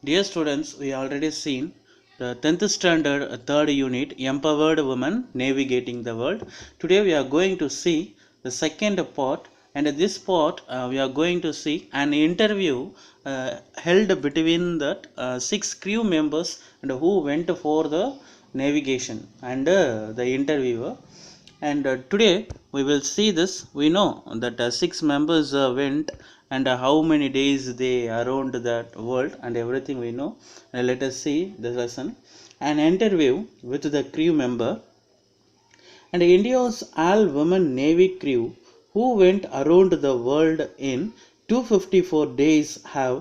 Dear students, we already seen the 10th standard 3rd unit Empowered Women Navigating the World. Today we are going to see the second part, and in this part we are going to see an interview held between that 6 crew members and who went for the navigation and the interviewer. And today we will see this. We know that 6 members went, and how many days they around that world and everything we know. Let us see the lesson. An interview with the crew member. And India's all-women Navy crew who went around the world in 254 days have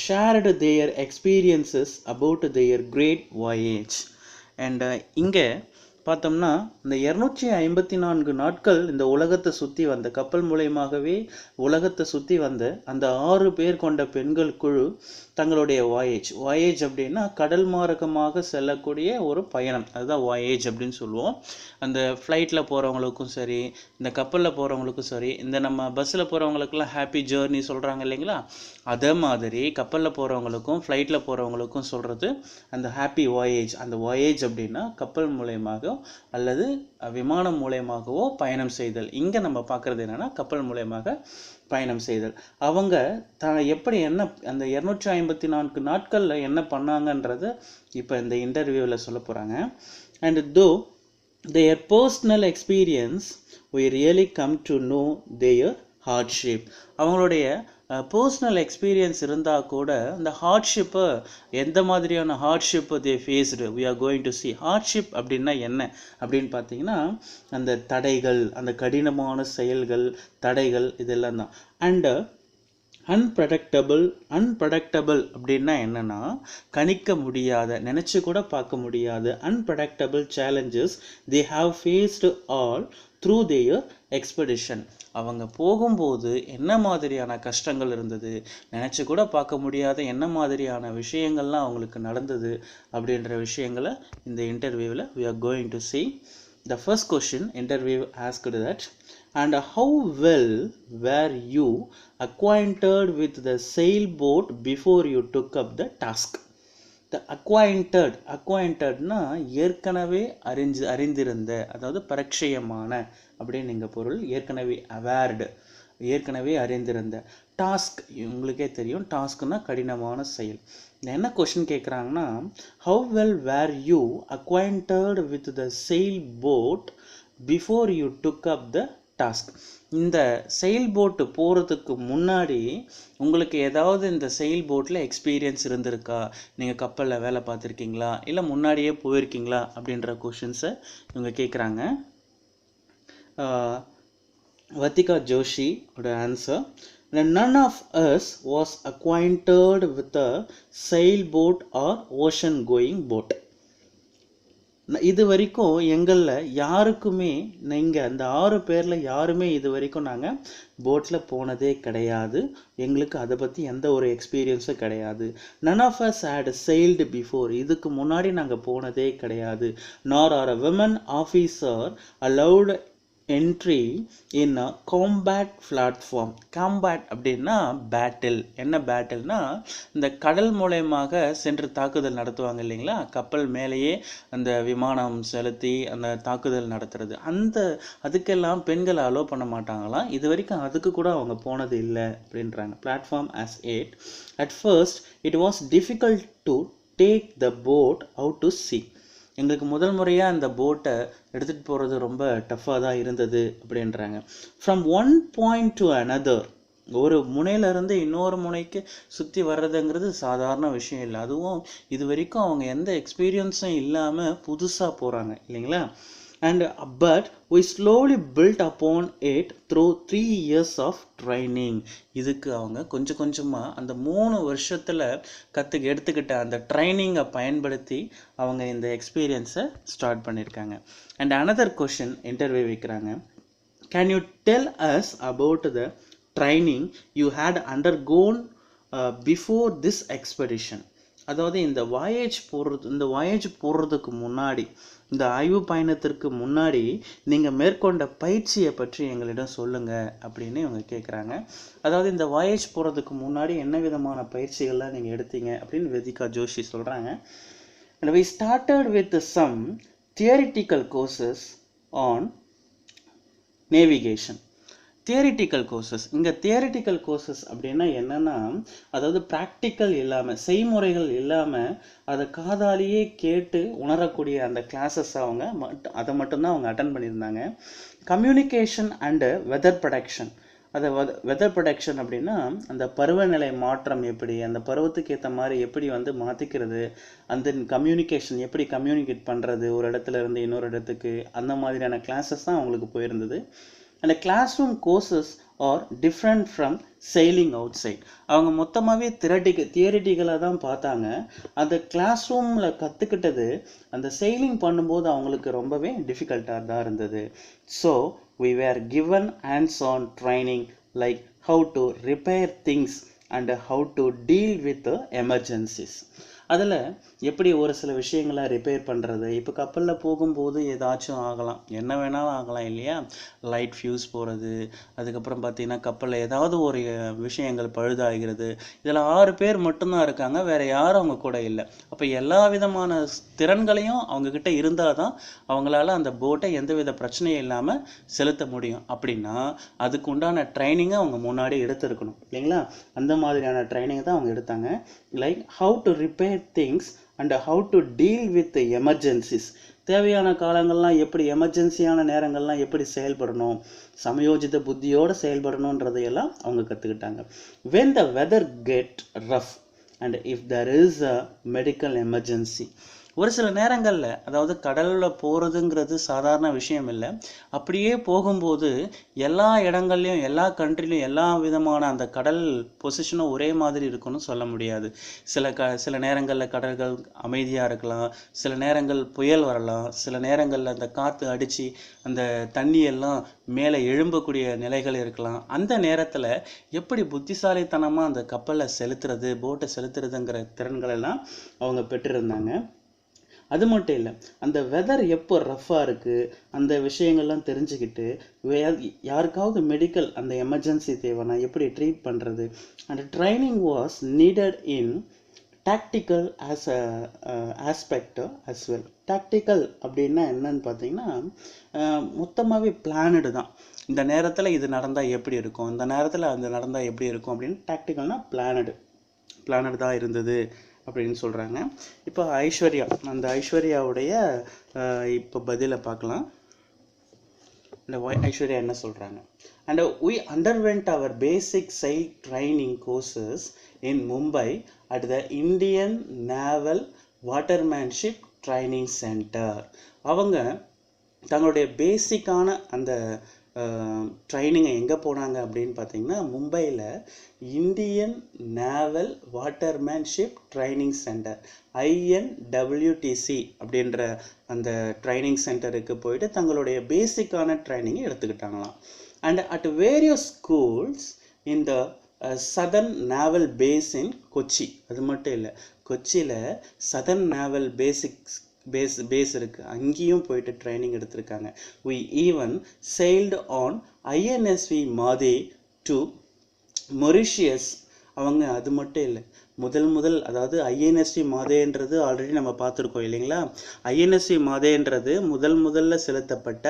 shared their experiences about their great voyage. And இங்கே பார்த்தோம்னா இந்த 254 நாட்கள் இந்த உலகத்தை சுற்றி வந்த கப்பல் மூலயமாகவே உலகத்தை சுற்றி வந்த அந்த 6 பேர் கொண்ட பெண்கள் குழு தங்களுடைய வாயேஜ் அப்படின்னா கடல் மார்க்கமாக செல்லக்கூடிய ஒரு பயணம், அதுதான் வாயேஜ் அப்படின்னு சொல்லுவோம். அந்த ஃப்ளைட்டில் போகிறவங்களுக்கும் சரி, இந்த கப்பலில் போகிறவங்களுக்கும் சரி, இந்த நம்ம பஸ்ஸில் போகிறவங்களுக்குலாம் ஹாப்பி ஜேர்னி சொல்கிறாங்க இல்லைங்களா, அதே மாதிரி கப்பலில் போகிறவங்களுக்கும் ஃப்ளைட்டில் போகிறவங்களுக்கும் சொல்கிறது அந்த ஹாப்பி வாயேஜ். அந்த வாயேஜ் அப்படின்னா கப்பல் மூலயமாக அல்லது விமானம் மூலயமாகவோ பயணம் செய்தல். இங்கே நம்ம பார்க்குறது என்னென்னா கப்பல் மூலயமாக பயணம் செய்தல். அவங்க எப்படி என்ன அந்த 254 நாட்களில் என்ன பண்ணாங்கன்றது இப்போ இந்த இன்டர்வியூவில் சொல்ல போகிறாங்க. அண்ட் தோ their personal experience we really come to know their hardship. அவங்களுடைய பர்சனல் எக்ஸ்பீரியன்ஸ் இருந்தால் கூட இந்த ஹார்ட்ஷிப்பை எந்த மாதிரியான hardship they faced we are going to see. Hardship அப்படின்னா என்ன அப்படின்னு பார்த்தீங்கன்னா அந்த தடைகள், அந்த கடினமான செயல்கள், தடைகள் இதெல்லாம் தான். அண்டு அன்பிரடக்டபிள் அப்படின்னா என்னென்னா கணிக்க முடியாத, நினச்சி கூட பார்க்க முடியாத unpredictable challenges they have faced all through their expedition. அவங்க போகும்போது என்ன மாதிரியான கஷ்டங்கள் இருந்தது, நினச்சி கூட பார்க்க முடியாத என்ன மாதிரியான விஷயங்கள்லாம் அவங்களுக்கு நடந்தது அப்படின்ற விஷயங்களை இந்த இன்டர்வியூவில் we are going to see. The first question interview asked that, and how well were you acquainted with the sailboat before you took up the task? The acquaintedனா ஏற்கனவே அறிந்திருந்த, அதாவது பரிச்சயமான அப்படின்னு நீங்கள் பொருள். ஏற்கனவே அவேர்டு, ஏற்கனவே அறிந்திருந்த. டாஸ்க் உங்களுக்கே தெரியும், டாஸ்க்னா கடினமான செயல். என்ன கொஷின் கேட்குறாங்கன்னா, how well were you acquainted with the sail boat before you took up the task. இந்த செயில் போட்டு போகிறதுக்கு முன்னாடி உங்களுக்கு ஏதாவது இந்த செயில் போட்டில் எக்ஸ்பீரியன்ஸ் இருந்திருக்கா, நீங்கள் கப்பலில் வேலை பார்த்துருக்கீங்களா, இல்லை முன்னாடியே போயிருக்கீங்களா அப்படின்ற கொஷின்ஸை இவங்க கேட்குறாங்க. வத்திகா ஜோஷி ஓட answer, none of us was acquainted with a sailboat or ocean going boat. இது வரைக்கும் எங்களில் யாருக்குமே, நீங்கள் அந்த 6 பேரில் யாருமே இது வரைக்கும் நாங்கள் போட்டில் போனதே கிடையாது, எங்களுக்கு அதை பற்றி எந்த ஒரு எக்ஸ்பீரியன்ஸும் கிடையாது. none of us had sailed before, இதுக்கு முன்னாடி நாங்கள் போனதே கிடையாது. nor are a women officer allowed entry in a combat platform. combat அப்படின்னா பேட்டில். என்ன பேட்டில்னா இந்த கடல் மூலயமாக சென்று தாக்குதல் நடத்துவாங்க இல்லைங்களா, கப்பல் மேலேயே அந்த விமானம் செலுத்தி அந்த தாக்குதல் நடத்துறது. அதுக்கெல்லாம் பெண்களை அலோவ் பண்ண மாட்டாங்களாம், இது வரைக்கும் அதுக்கு கூட அவங்க போனது இல்லை அப்படின்றாங்க. Platform as 8. at first it was difficult to take the boat out to sea. எங்களுக்கு முதல் முறையாக அந்த போட்டை எடுத்துகிட்டு போகிறது ரொம்ப டஃப்பாக தான் இருந்தது அப்படின்றாங்க. From one point to another, ஒரு முனையிலேருந்து இன்னொரு முனைக்கு சுற்றி வர்றதுங்கிறது சாதாரண விஷயம் இல்லை. அதுவும் இது வரைக்கும் அவங்க எந்த எக்ஸ்பீரியன்ஸும் இல்லாமல் புதுசாக போகிறாங்க இல்லைங்களா. but we slowly built upon it through 3 years of training. இதுக்கு அவங்க கொஞ்சம் கொஞ்சமாக அந்த 3 வருஷத்தில் எடுத்துக்கிட்ட அந்த ட்ரைனிங்கை பயன்படுத்தி அவங்க இந்த எக்ஸ்பீரியன்ஸை ஸ்டார்ட் பண்ணியிருக்காங்க. அண்ட் அனதர் கொஷின் இன்டர்வியூ வைக்கிறாங்க. Can you tell us about the training you had undergone before this expedition. அதாவது இந்த வாயேஜ் போடுறதுக்கு முன்னாடி, இந்த ஆய்வு பயணத்திற்கு முன்னாடி நீங்கள் மேற்கொண்ட பயிற்சியை பற்றி எங்களிடம் சொல்லுங்கள் அப்படின்னு இவங்க கேட்குறாங்க. அதாவது இந்த வாயேஜ் போகிறதுக்கு முன்னாடி என்ன விதமான பயிற்சிகள்லாம் நீங்கள் எடுத்தீங்க அப்படின்னு வேதிகா ஜோஷி சொல்கிறாங்க. And we started with some theoretical courses on navigation. Theoretical courses. இங்கே தியரிட்டிக்கல் கோர்சஸ் அப்படின்னா என்னென்னா, அதாவது ப்ராக்டிக்கல் இல்லாமல், செய்முறைகள் இல்லாமல் அதை காதாலேயே கேட்டு உணரக்கூடிய அந்த கிளாஸஸ் அதை மட்டும்தான் அவங்க அட்டன் பண்ணியிருந்தாங்க. Communication and weather protection. Weather protection அப்படின்னா அந்த பருவநிலை மாற்றம் எப்படி, அந்த பருவத்துக்கு ஏற்ற மாதிரி எப்படி மாற்றிக்கிறது, அந்த கம்யூனிகேஷன் எப்படி கம்யூனிகேட் பண்ணுறது ஒரு இடத்துல இருந்து இன்னொரு இடத்துக்கு, அந்த மாதிரியான கிளாஸஸ் தான் அவங்களுக்கு போயிருந்தது. And classroom courses are different from sailing outside. அவங்க மொத்தமாகவே தியரிட்டிக்கலாக தான் பார்த்தாங்க. அந்த கிளாஸ் ரூமில் கற்றுக்கிட்டது அந்த செயிலிங் பண்ணும்போது அவங்களுக்கு ரொம்பவே டிஃபிகல்ட்டாக தான் இருந்தது. So we were given hands-on training like how to repair things and how to deal with the emergencies. அதில் எப்படி ஒரு சில விஷயங்களை ரிப்பேர் பண்ணுறது, இப்போ கப்பலில் போகும்போது ஏதாச்சும் ஆகலாம், என்ன வேணாலும் ஆகலாம் இல்லையா, லைட் ஃபியூஸ் போகிறது, அதுக்கப்புறம் பார்த்திங்கன்னா கப்பலில் ஏதாவது ஒரு விஷயங்கள் பழுதாகிறது. இதில் 6 பேர் மட்டும்தான் இருக்காங்க, வேறு யாரும் அவங்க கூட இல்லை. அப்போ எல்லா விதமான திறன்களையும் அவங்கக்கிட்ட இருந்தால் தான் அவங்களால அந்த போட்டை எந்தவித பிரச்சனையும் இல்லாமல் செலுத்த முடியும். அப்படின்னா அதுக்கு உண்டான ட்ரைனிங்கை அவங்க முன்னாடி எடுத்துருக்கணும் இல்லைங்களா. அந்த மாதிரியான ட்ரைனிங்கை தான் அவங்க எடுத்தாங்க. Like how to repair things and how to deal with the emergencies. தேவையான காலங்கள்லாம் எப்படி, எமர்ஜென்சியான நேரங்கள்லாம் எப்படி செயல்படணும், சமயோஜித புத்தியோடு செயல்படணுன்றதையெல்லாம் அவங்க கற்றுக்கிட்டாங்க. when the weather get rough and if there is a medical emergency. ஒரு சில நேரங்களில், அதாவது கடலில் போகிறதுங்கிறது சாதாரண விஷயம் இல்லை. அப்படியே போகும்போது எல்லா இடங்கள்லையும், எல்லா கண்ட்ரிலையும் எல்லா விதமான அந்த கடல் பொசிஷனும் ஒரே மாதிரி இருக்குன்னு சொல்ல முடியாது. சில நேரங்களில் கடல்கள் அமைதியாக இருக்கலாம், சில நேரங்கள் புயல் வரலாம், சில நேரங்களில் அந்த காற்று அடித்து அந்த தண்ணியெல்லாம் மேலே எழும்பக்கூடிய நிலைகள் இருக்கலாம். அந்த நேரத்தில் எப்படி புத்திசாலித்தனமாக அந்த கப்பலை செலுத்துறது, போட்டை செலுத்துறதுங்கிற திறன்களெல்லாம் அவங்க பெற்றிருந்தாங்க. அது மட்டும் இல்லை, அந்த வெதர் எப்போ ரஃப்பாக இருக்குது அந்த விஷயங்கள்லாம் தெரிஞ்சுக்கிட்டு யாருக்காவது மெடிக்கல் அந்த எமர்ஜென்சி தேவைன்னா எப்படி ட்ரீட் பண்ணுறது. அந்த training was needed in tactical aspect as well. Tactical அப்படின்னா என்னன்னு பார்த்தீங்கன்னா, மொத்தமாகவே பிளானடு தான். இந்த நேரத்தில் இது நடந்தால் எப்படி இருக்கும், இந்த நேரத்தில் அது நடந்தால் எப்படி இருக்கும் அப்படின்னு. டாக்டிக்கல்னால் பிளானடு தான் இருந்தது அப்படின்னு சொல்கிறாங்க. இப்போ அந்த ஐஸ்வர்யாவுடைய இப்போ பதிலை பார்க்கலாம். இந்த ஐஸ்வர்யா என்ன சொல்கிறாங்க. And we underwent our basic sail training courses in Mumbai at the Indian Naval Watermanship Training Center. அவங்க தங்களுடைய பேசிக்கான அந்த ட்ரைனிங்கை எங்கே போனாங்க அப்படின்னு பார்த்தீங்கன்னா, மும்பையில் Indian naval watermanship training centre INWTC அப்படின்ற அந்த ட்ரைனிங் சென்டருக்கு போயிட்டு தங்களுடைய பேசிக்கான ட்ரைனிங்கை எடுத்துக்கிட்டாங்களாம். And at various schools in the southern naval base in Kochi. அது மட்டும் இல்லை, கொச்சியில் சதர்ன் நேவல் பேஸ் இருக்குது, அங்கேயும் போயிட்டு ட்ரைனிங் எடுத்திருக்காங்க. we even sailed on INSV Mathe to Mauritius. அவங்க அது மட்டும் இல்லை, முதல் அதாவது INSV மாதேன்றது ஆல்ரெடி நம்ம பார்த்துருக்கோம் இல்லைங்களா. INSV மாதேன்றது முதல்ல செலுத்தப்பட்ட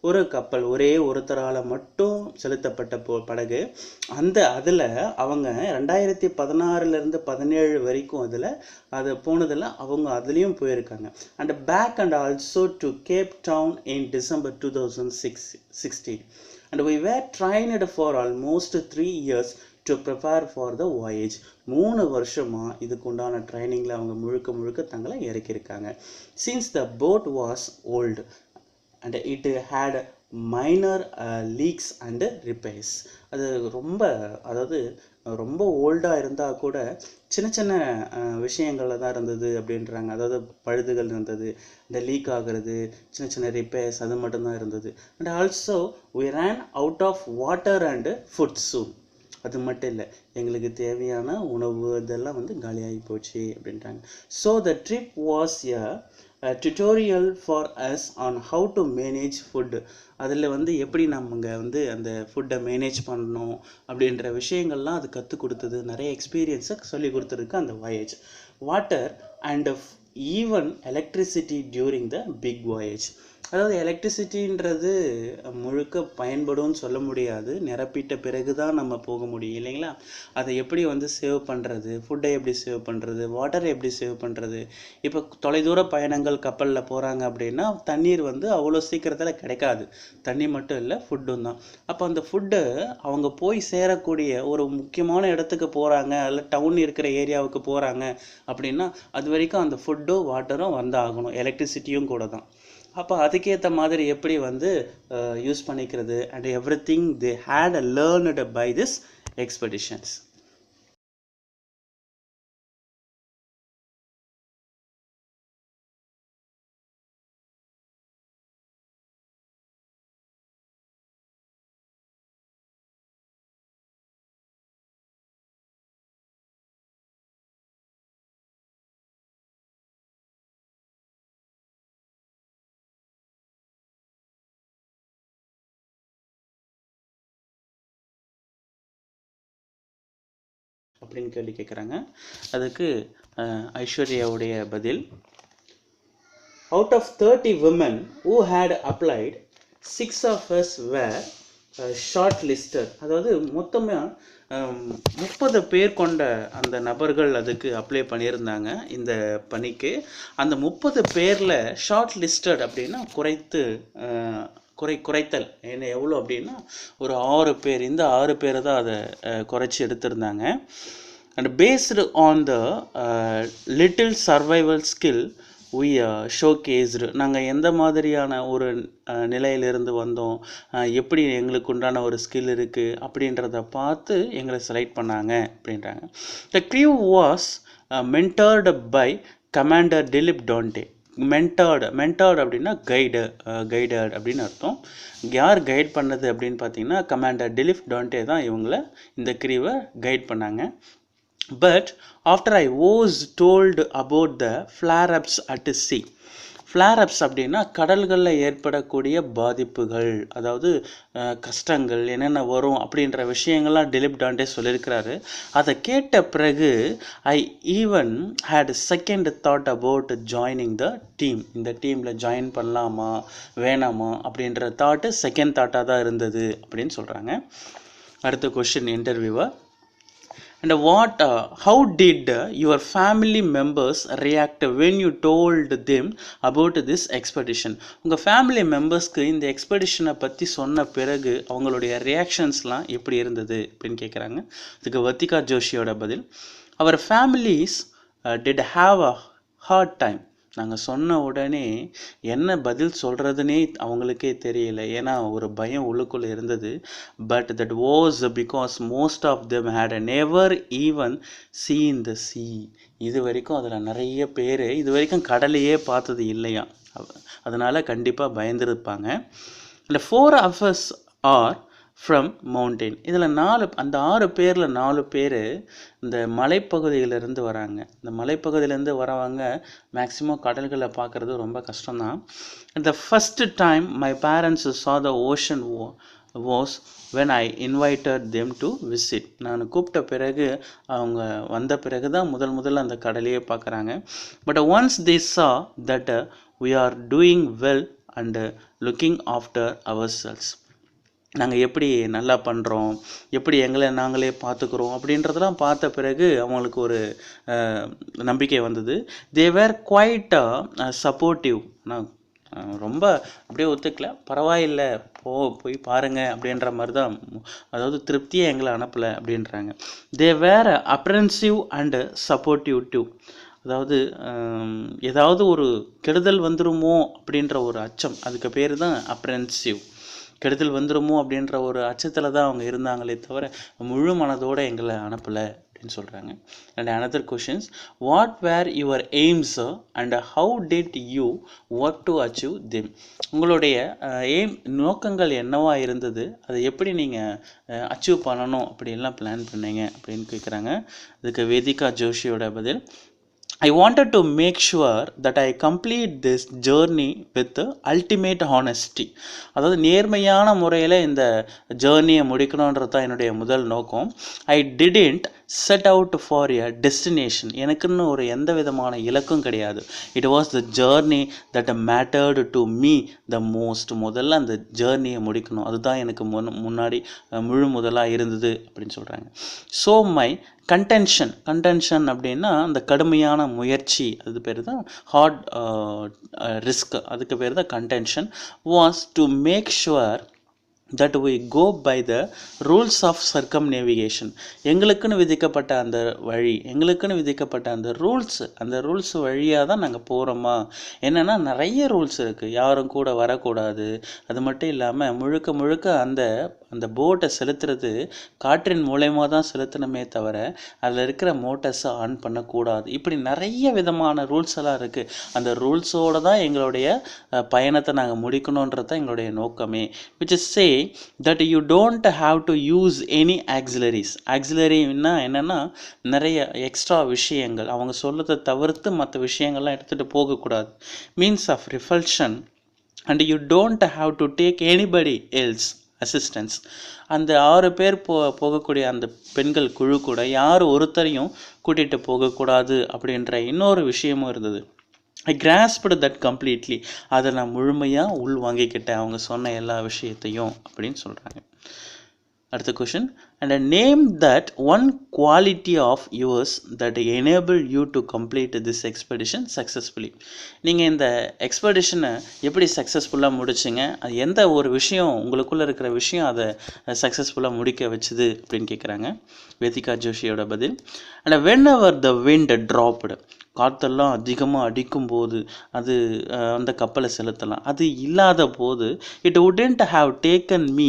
ஒரு கப்பல், ஒரே ஒருத்தரால் மட்டும் செலுத்தப்பட்ட படகு. அதில் அவங்க 2016 17 வரைக்கும் அது போனதில் அவங்க அதுலேயும் போயிருக்காங்க. And back and also to Cape Town in December 2016. And we were trained for almost 3 years to prepare for the voyage. 3 வருஷமாக இதுக்கு உண்டான ட்ரைனிங்கில் அவங்க முழுக்க தங்களை இறக்கியிருக்காங்க. Since the boat was old and it had minor leaks and repairs. அது ரொம்ப ஓல்டாக இருந்தால் கூட சின்ன விஷயங்களில் தான் இருந்தது அப்படின்றாங்க. அதாவது பழுதுகள் இருந்தது, இந்த லீக் ஆகிறது, சின்ன ரிப்பேர்ஸ், அது மட்டும்தான் இருந்தது. And also we ran out of water and food soon. அது மட்டும் இல்லை, எங்களுக்கு தேவையான உணவு இதெல்லாம் வந்து காலியாகி போச்சு அப்படின்ட்டாங்க. So the trip was a tutorial for us on how to manage food. அதில் வந்து எப்படி நம்ம வந்து அந்த ஃபுட்டை மேனேஜ் பண்ணணும் அப்படின்ற விஷயங்கள்லாம் அது கற்றுக் கொடுத்தது, நிறைய எக்ஸ்பீரியன்ஸை சொல்லி கொடுத்துருக்கு அந்த voyage. Water and even electricity during the big voyage. அதாவது எலக்ட்ரிசிட்டின்றது முழுக்க பயன்படும்னு சொல்ல முடியாது, நிரப்பிட்ட பிறகு தான் நம்ம போக முடியும் இல்லைங்களா. அதை எப்படி வந்து சேவ் பண்ணுறது, ஃபுட்டை எப்படி சேவ் பண்ணுறது, வாட்டரை எப்படி சேவ் பண்ணுறது. இப்போ தொலைதூர பயணங்கள் கப்பலில் போகிறாங்க அப்படின்னா தண்ணீர் வந்து அவ்வளோ சீக்கிரத்தில் கிடைக்காது. தண்ணி மட்டும் இல்லை, ஃபுட்டும் தான். அப்போ அந்த ஃபுட்டை அவங்க போய் சேரக்கூடிய ஒரு முக்கியமான இடத்துக்கு போகிறாங்க, அல்ல டவுன் இருக்கிற ஏரியாவுக்கு போகிறாங்க அப்படின்னா அது வரைக்கும் அந்த ஃபுட்டும் வாட்டரும் வந்து ஆகணும், எலக்ட்ரிசிட்டியும் கூட தான். அப்போ அதுக்கேற்ற மாதிரி எப்படி வந்து யூஸ் பண்ணிக்கிறது and everything they had learned by this expeditions. அப்படின்னு கேள்வி கேட்குறாங்க. அதுக்கு ஐஸ்வர்யாவுடைய பதில், out of 30 women who had applied, 6 of us were shortlisted. அதாவது மொத்தமாக 30 பேர் கொண்ட அந்த நபர்கள் அதுக்கு அப்ளை பண்ணியிருந்தாங்க இந்த பணிக்கு. அந்த 30 பேரில் ஷார்ட் லிஸ்டட் அப்படின்னா குறைத்தல் என்ன எவ்வளோ அப்படின்னா ஒரு 6 பேர். இந்த 6 பேரை தான் அதை குறைச்சி எடுத்திருந்தாங்க. And based on the little survival skill we showcased. நாங்கள் எந்த மாதிரியான ஒரு நிலையிலிருந்து வந்தோம், எப்படி எங்களுக்கு உண்டான ஒரு ஸ்கில் இருக்குது அப்படின்றத பார்த்து எங்களை செலக்ட் பண்ணாங்க அப்படின்றாங்க. த crew was mentored by Commander Dilip Dante. மென்டர்டு அப்படின்னா கைடட் அப்படின்னு அர்த்தம். யார் கைட் பண்ணது அப்படின்னு பார்த்தீங்கன்னா கமாண்டர் டிலிப் டான்டே தான் இவங்கள இந்த கிரீவை கைட் பண்ணாங்க. But after I was told about the Flair-ups at C. Flair-ups அப்படின்னா கடல்களில் ஏற்படக்கூடிய பாதிப்புகள், அதாவது கஷ்டங்கள் என்னென்ன வரும் அப்படின்ற விஷயங்கள்லாம் டிலிப் டான்டே சொல்லியிருக்கிறாரு. அதை கேட்ட பிறகு I even had second thought about joining the team. இந்த டீமில் ஜாயின் பண்ணலாமா வேணாமா அப்படின்ற தாட்டு செகண்ட் தாட்டாக தான் இருந்தது அப்படின்னு சொல்கிறாங்க. அடுத்த question interviewer, and how did your family members react when you told them about this expedition? உங்கள் ஃபேமிலி மெம்பர்ஸ்க்கு இந்த எக்ஸ்பெடிஷனை பற்றி சொன்ன பிறகு அவங்களுடைய ரியாக்ஷன்ஸ்லாம் எப்படி இருந்தது அப்படின்னு கேட்குறாங்க. இதுக்கு வத்திகா ஜோஷியோட பதில், our families did have a hard time. நாங்கள் சொன்ன உடனே என்ன பதில் சொல்கிறதுனே அவங்களுக்கே தெரியல, ஏன்னா ஒரு பயம் உள்ளுக்குள்ளே இருந்தது. But that was because most of them had never even seen the sea. இது வரைக்கும் அதில் நிறைய பேர் இது வரைக்கும் கடலையே பார்த்தது இல்லையா, அதனால் கண்டிப்பாக பயந்துருப்பாங்க. இல்லை 4 of us are from mountain. இதில் அந்த 6 பேரில் 4 பேர் இந்த மலைப்பகுதியிலேருந்து வராங்க. இந்த மலைப்பகுதியிலேருந்து வரவங்க மேக்ஸிமம் கடல்களை பார்க்குறது ரொம்ப கஷ்டம்தான். The first time my parents saw the ocean was when I invited them to visit. நான் கூப்பிட்ட பிறகு அவங்க வந்த பிறகு தான் முதல்ல அந்த கடலையே பார்க்குறாங்க. But once they saw that we are doing well and looking after ourselves. நாங்கள் எப்படி நல்லா பண்ணுறோம், எப்படி எங்களை நாங்களே பார்த்துக்குறோம் அப்படின்றதெல்லாம் பார்த்த பிறகு அவங்களுக்கு ஒரு நம்பிக்கை வந்தது. தே வேர் குவைட் சப்போர்ட்டிவ். நான் ரொம்ப அப்படியே ஒத்துக்கல, பரவாயில்லை போய் பாருங்கள் அப்படின்ற மாதிரி தான், அதாவது திருப்தியே எங்களை அனுப்பலை அப்படின்றாங்க. தே வேர் அப்ரென்சிவ் அண்டு சப்போர்ட்டிவ் டூ. அதாவது ஏதாவது ஒரு கெடுதல் வந்துருமோ அப்படின்ற ஒரு அச்சம், அதுக்கு பேர் தான் அப்ரென்சிவ். கெடுதல் வந்துருமோ அப்படின்ற ஒரு அச்சத்தில் தான் அவங்க இருந்தாங்களே தவிர முழு மனதோடு எங்களை அனுப்பலை. அப்படின்னு சொல்கிறாங்க. And another questions, what were your aims and how did you work to achieve them? உங்களுடைய எய்ம் நோக்கங்கள் என்னவா இருந்தது, அதை எப்படி நீங்கள் அச்சீவ் பண்ணணும் அப்படின்லாம் பிளான் பண்ணீங்க அப்படின்னு கேட்குறாங்க. அதுக்கு வேதிகா ஜோஷியோட பதில், I wanted to make sure that I complete this journey with ultimate honesty. அதாவது நேர்மையான முறையில் இந்த ஜேர்னியை முடிக்கணுன்றது தான் என்னுடைய முதல் நோக்கம். I didn't set out for a destination. எனக்குன்னு ஒரு எந்த விதமான இலக்கும் கிடையாது. It was the journey that mattered to me the most. முதல்ல அந்த ஜேர்னியை முடிக்கணும், அதுதான் எனக்கு முன்னாடி முழு முதலாக இருந்தது அப்படின்னு சொல்கிறாங்க. ஸோ மை கண்டென்ஷன் அப்படின்னா அந்த கடுமையான முயற்சி, அது பேர் தான் ஹார்ட் ரிஸ்க், அதுக்கு பேர் தான் contention. Was to make sure that we go by the rules of circumnavigation. எங்களுக்குன்னு விதிக்கப்பட்ட அந்த வழி, எங்களுக்குன்னு விதிக்கப்பட்ட அந்த ரூல்ஸ் வழியாக தான் நாங்கள் போகிறோமா. என்னென்னா நிறைய ரூல்ஸ் இருக்குது. யாரும் கூட வரக்கூடாது, அது மட்டும் இல்லாமல் முழுக்க அந்த போட்டை செலுத்துறது காற்றின் மூலயமா தான் செலுத்தணுமே தவிர அதில் இருக்கிற மோட்டர்ஸை ஆன் பண்ணக்கூடாது. இப்படி நிறைய விதமான ரூல்ஸ் எல்லாம் இருக்குது. அந்த ரூல்ஸோடு தான் எங்களுடைய பயணத்தை நாங்கள் முடிக்கணுன்றது தான் எங்களுடைய நோக்கமே. which is say that you don't have to use any auxiliaries. ஆக்சிலரின்னா என்னென்னா நிறைய எக்ஸ்ட்ரா விஷயங்கள், அவங்க சொல்லதை தவிர்த்து மற்ற விஷயங்கள்லாம் எடுத்துகிட்டு போகக்கூடாது. Means of reflection. And you don't have to take anybody else assistance. அந்த 6 பேர் போகக்கூடிய அந்த பெண்கள் குழு கூட யார் ஒருத்தரையும் கூட்டிகிட்டு போகக்கூடாது அப்படின்ற இன்னொரு விஷயமும் இருந்தது. I grasped that completely. அதை நான் முழுமையாக உள் வாங்கிக்கிட்டேன் அவங்க சொன்ன எல்லா விஷயத்தையும் அப்படின்னு சொல்கிறாங்க. அடுத்த question, and name that one quality of yours that enable you to complete this expedition successfully. நீங்கள் இந்த எக்ஸ்பெடிஷனை எப்படி சக்ஸஸ்ஃபுல்லாக முடிச்சிங்க, அது எந்த ஒரு விஷயம் உங்களுக்குள்ளே இருக்கிற விஷயம் அதை சக்ஸஸ்ஃபுல்லாக முடிக்க வச்சுது அப்படின்னு கேட்குறாங்க. வேதிகா ஜோஷியோட பதில், and whenever the wind dropped, காற்றெல்லாம் அதிகமாக அடிக்கும்போது அது அந்த கப்பலை செலுத்தலாம். அது இல்லாத போது it wouldn't have taken me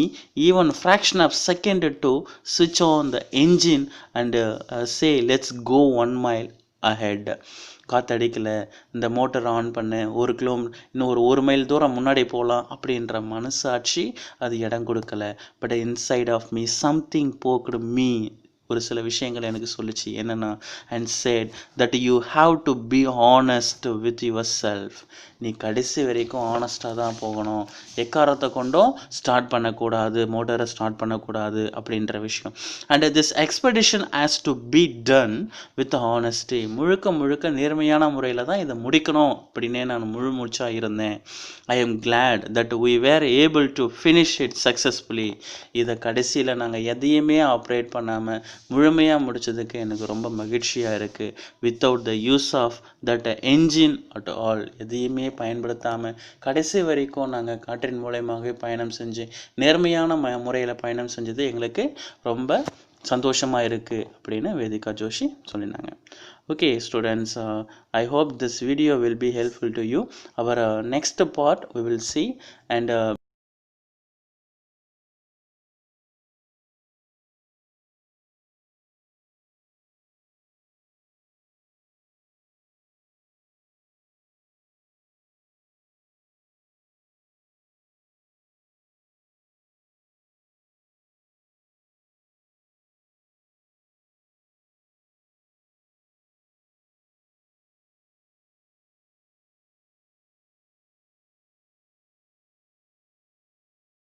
even fraction of second to ஸ்விட்ச் on the engine and say let's go 1 mile ahead. காற்றடிக்கலை, இந்த மோட்டர் ஆன் பண்ண 1 கிலோமீட்டர் இன்னும் ஒரு மைல் தூரம் முன்னாடி போகலாம் அப்படின்ற மனசாட்சி அது இடம் கொடுக்கல. But inside of me something poked me, ஒரு சில விஷயங்கள் எனக்கு சொல்லிச்சு. என்னென்னா, and said that you have to be honest with yourself. நீ கடைசி வரைக்கும் ஆனஸ்டாக தான் போகணும், எக்காரத்தை கொண்டும் ஸ்டார்ட் பண்ணக்கூடாது, மோட்டரை ஸ்டார்ட் பண்ணக்கூடாது அப்படின்ற விஷயம். And this expedition has to be done with honesty. முழுக்க நேர்மையான முறையில் தான் இதை முடிக்கணும் அப்படின்னே நான் மூச்சாக இருந்தேன். I am glad that we were able to finish it successfully. இதை கடைசியில் நாங்கள் எதையுமே ஆப்ரேட் பண்ணாமல் முழுமையாக முடித்ததுக்கு எனக்கு ரொம்ப மகிழ்ச்சியாக இருக்குது. Without the use of that engine at all, எதையுமே பயன்படுத்தாமல் கடைசி வரைக்கும் நாங்கள் காற்றின் மூலயமாகவே பயணம் செஞ்சு நேர்மையான முறையில் பயணம் செஞ்சது எங்களுக்கு ரொம்ப சந்தோஷமாக இருக்குது அப்படின்னு Vedika Joshi சொல்லினாங்க. Okay students, I hope this video will be helpful to you. Our next part we will see, and